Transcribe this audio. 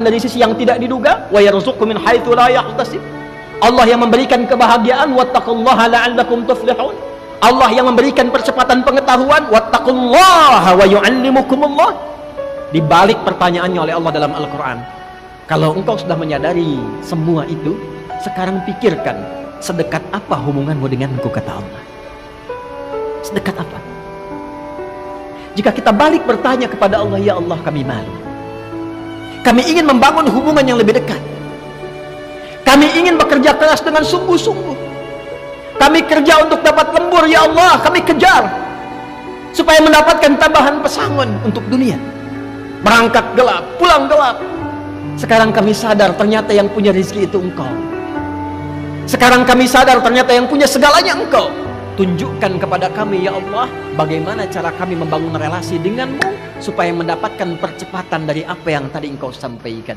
dari sisi yang tidak diduga, wa yarzuqhu min haitsu la yahtasib. Allah yang memberikan kebahagiaan, wattaqullaha la'allakum tuflihun. Allah yang memberikan percepatan pengetahuan, wattaqullaha wa yu'allimukumullah. Di balik pertanyaannya oleh Allah dalam Al-Qur'an, kalau engkau sudah menyadari semua itu, sekarang pikirkan, sedekat apa hubunganmu denganku, kata Allah. Sedekat apa? Jika kita balik bertanya kepada Allah, ya Allah, kami malu. Kami ingin membangun hubungan yang lebih dekat. Kami ingin bekerja keras dengan sungguh-sungguh. Kami kerja untuk dapat lembur, ya Allah, kami kejar supaya mendapatkan tambahan pesangon untuk dunia. Berangkat gelap, pulang gelap. Sekarang kami sadar ternyata yang punya rezeki itu engkau. Sekarang kami sadar ternyata yang punya segalanya engkau. Tunjukkan kepada kami, ya Allah, bagaimana cara kami membangun relasi denganmu supaya mendapatkan percepatan dari apa yang tadi engkau sampaikan.